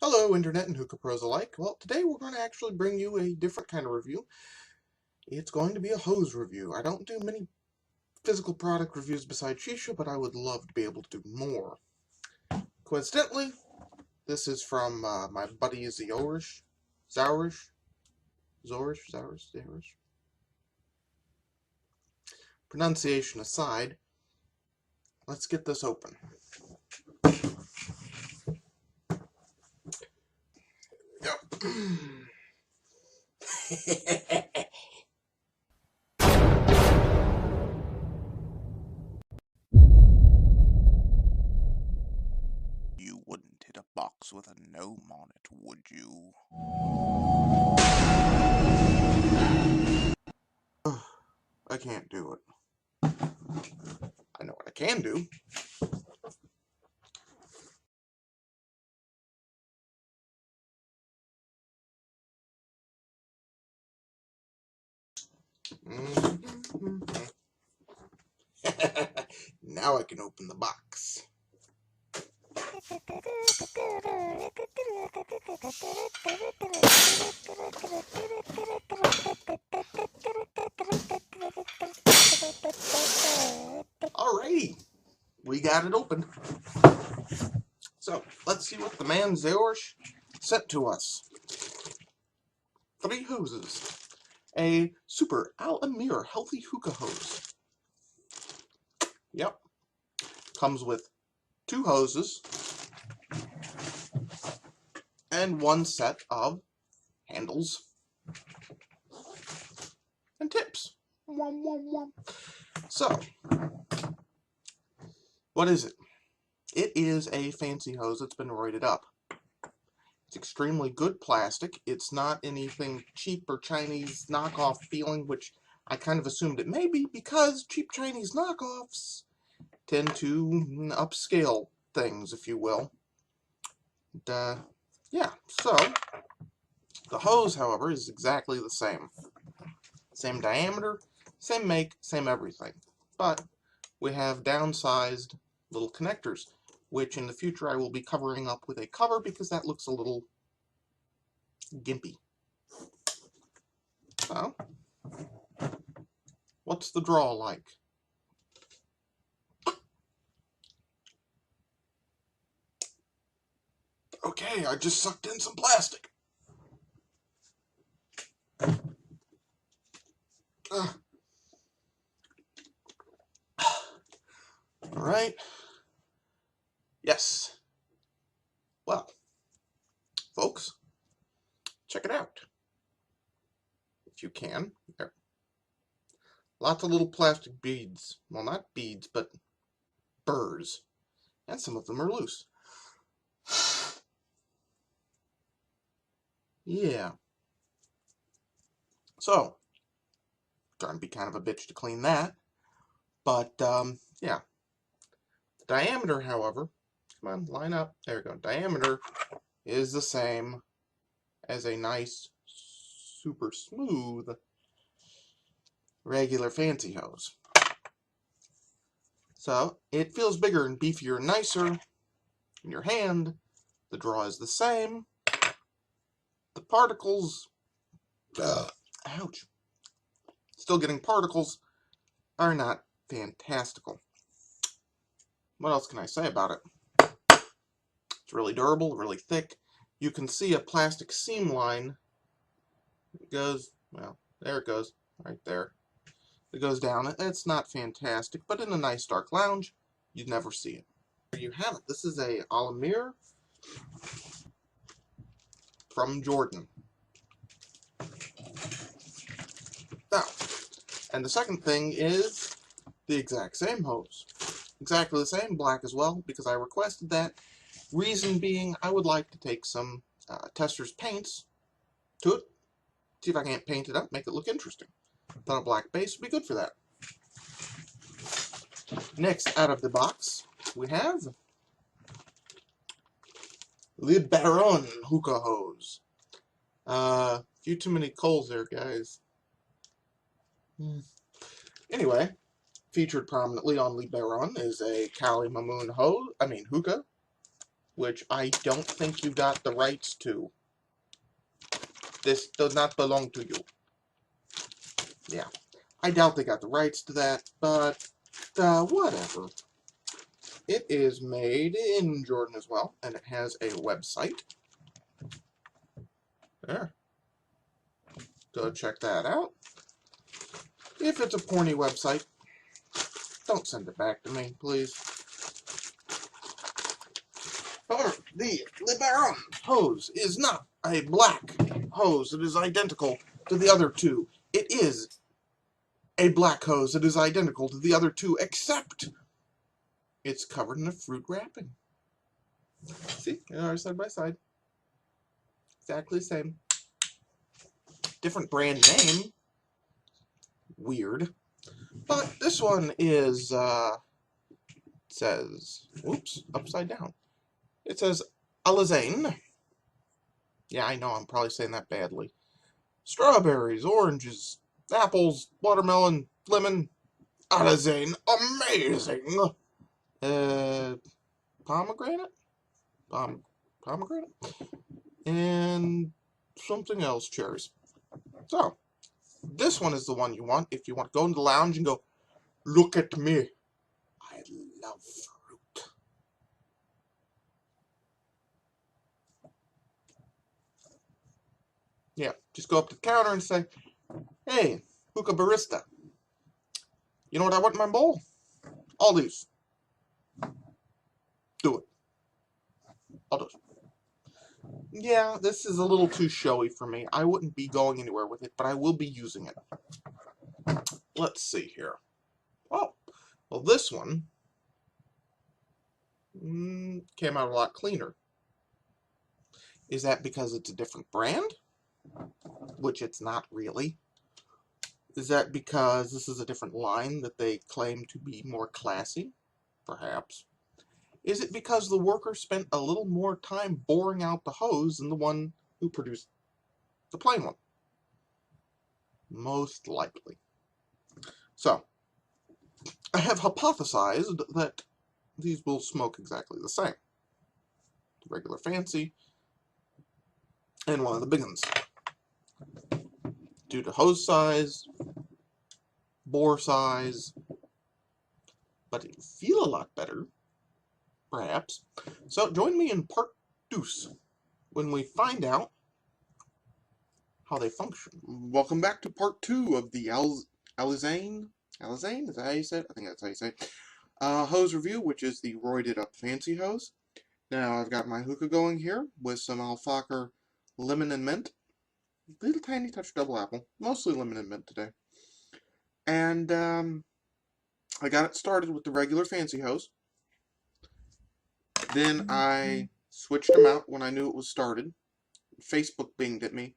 Hello, Internet and Hookah Pros alike. Well, today we're going to actually bring you a different kind of review. It's going to be a hose review. I don't do many physical product reviews besides Shisha, but I would love to be able to do more. Coincidentally, this is from my buddy Zorish. Zorish. Pronunciation aside, let's get this open. Yep. You wouldn't hit a box with a gnome on it, would you? I can't do it. I know what I can do. Now I can open the box. Alrighty, we got it open. So, let's see what the man Zeorsh sent to us. 3 hoses. A super Ameer healthy hookah hose. Yep. Comes with 2 hoses and 1 set of handles and tips. So, what is it? It is a fancy hose that's been roided up. It's extremely good plastic. It's not anything cheap or Chinese knockoff feeling, which I kind of assumed it may be because cheap Chinese knockoffs tend to upscale things, if you will. And, yeah, so the hose, however, is exactly the same. Same diameter, same make, same everything. But we have downsized little connectors, which in the future I will be covering up with a cover because that looks a little gimpy. So, what's the draw like? Okay, I just sucked in some plastic. Alright. Yes. Well, folks, check it out. If you can. There. Lots of little plastic beads. Well, not beads, but burrs. And some of them are loose. Yeah. So, gonna be kind of a bitch to clean that. But, yeah. The diameter, however, come on, line up. There we go. Diameter is the same as a nice, super smooth, regular fancy hose. So, it feels bigger and beefier and nicer in your hand. The draw is the same. The particles, ouch, still getting particles, are not fantastical. What else can I say about it? It's really durable, really thick. You can see a plastic seam line. It goes, well, there it goes, right there. It goes down. It's not fantastic, but in a nice dark lounge, you'd never see it. There you have it. This is a Ameer from Jordan. Now, and the second thing is the exact same hose. Exactly the same, black as well, because I requested that. Reason being, I would like to take some Tester's paints to it, see if I can't paint it up, make it look interesting. Thought a black base would be good for that. Next, out of the box, we have Le Baron hookah hose. Few too many coals there, guys. Anyway, featured prominently on Le Baron is a Kali Mamoon hookah. which I don't think you got the rights to. This does not belong to you. Yeah, I doubt they got the rights to that, but whatever. It is made in Jordan as well, and it has a website. There. Go check that out. If it's a porny website, don't send it back to me, please. However, the Liberum hose is not a black hose. It is identical to the other two. It is a black hose that is identical to the other two, except it's covered in a fruit wrapping. See? They are side by side. Exactly the same. Different brand name. Weird. But this one is, says, whoops, upside down. It says Alezane. Yeah, I know, I'm probably saying that badly. Strawberries, oranges, apples, watermelon, lemon, Alezane. Amazing! Pomegranate? Pomegranate? And something else, cherries. So, this one is the one you want if you want to go into the lounge and go, look at me. I love fruit. Yeah, just go up to the counter and say, hey, hookah barista, you know what I want in my bowl? All these. Do it. I'll do it. Yeah, this is a little too showy for me. I wouldn't be going anywhere with it, but I will be using it. Let's see here. Oh, well, this one came out a lot cleaner. Is that because it's a different brand? Which it's not really. Is that because this is a different line that they claim to be more classy? Perhaps. Is it because the worker spent a little more time boring out the hose than the one who produced the plain one? Most likely. So, I have hypothesized that these will smoke exactly the same. The regular fancy and one of the big ones. Due to hose size, bore size, but it feel a lot better, perhaps. So join me in part 2 when we find out how they function. Welcome back to part 2 of the Alezane? Alezane? Is that how you say it? I think that's how you say it. Hose review, which is the roided up fancy hose. Now I've got my hookah going here with some Alfacher lemon and mint. Little tiny touch double apple. Mostly lemon and mint today. And I got it started with the regular fancy hose. Then I switched them out when I knew it was started. Facebook binged at me.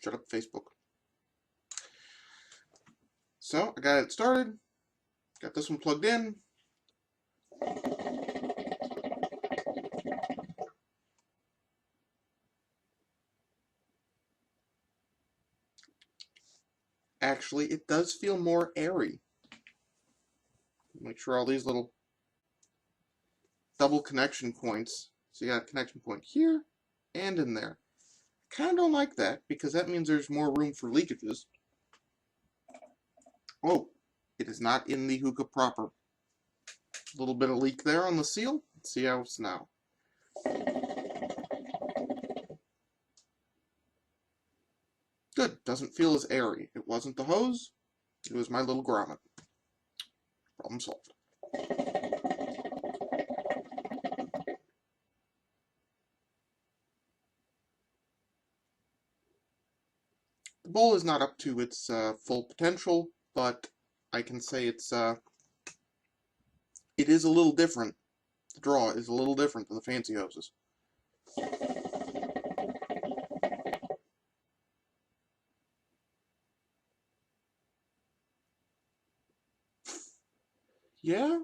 Shut up, Facebook. So I got it started. Got this one plugged in. Actually, it does feel more airy. Make sure all these little double connection points. So you got a connection point here and in there. Kind of don't like that because that means there's more room for leakages. Oh, it is not in the hookah proper. A little bit of leak there on the seal. Let's see how it's now. Good. Doesn't feel as airy. It wasn't the hose. It was my little grommet. Problem solved. The bowl is not up to its full potential, but I can say it is a little different. The draw is a little different than the fancy hoses. Yeah,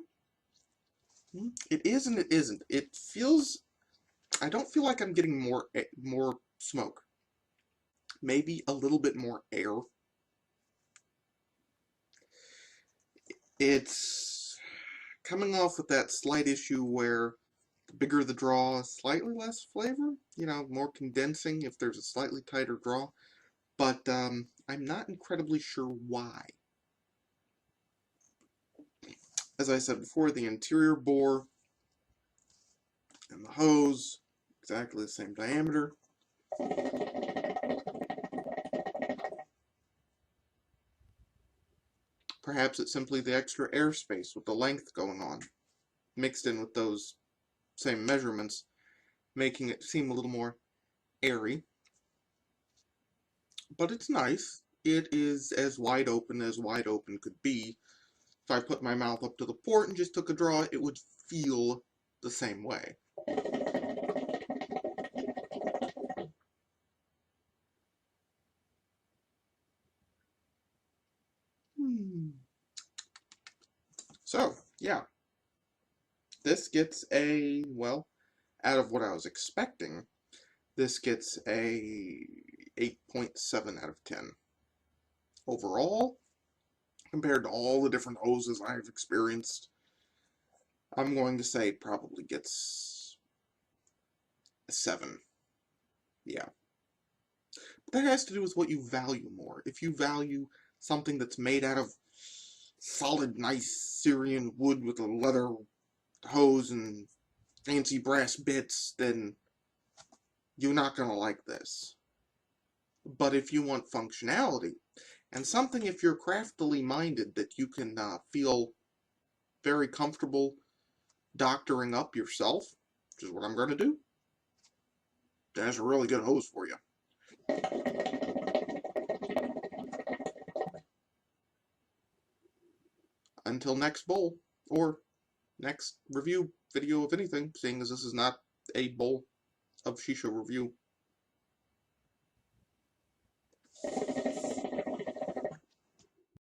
it is and it isn't. It feels. I don't feel like I'm getting more smoke. Maybe a little bit more air. It's coming off with that slight issue where The bigger the draw, slightly less flavor, you know, more condensing if there's a slightly tighter draw, but I'm not incredibly sure why. As I said before, the interior bore and the hose, exactly the same diameter. Perhaps it's simply the extra airspace with the length going on, mixed in with those same measurements, making it seem a little more airy. But it's nice. It is as wide open could be. If I put my mouth up to the port and just took a draw, it would feel the same way. So, yeah. This gets a, well, out of what I was expecting, this gets a 8.7 out of 10. Overall, compared to all the different hoses I've experienced, I'm going to say it probably gets a 7. Yeah. But that has to do with what you value more. If you value something that's made out of solid, nice Syrian wood with a leather hose and fancy brass bits, then you're not going to like this. But if you want functionality, and something if you're craftily minded that you can feel very comfortable doctoring up yourself, which is what I'm going to do, that's a really good hose for you. Until next bowl, or next review video of anything, seeing as this is not a bowl of shisha review.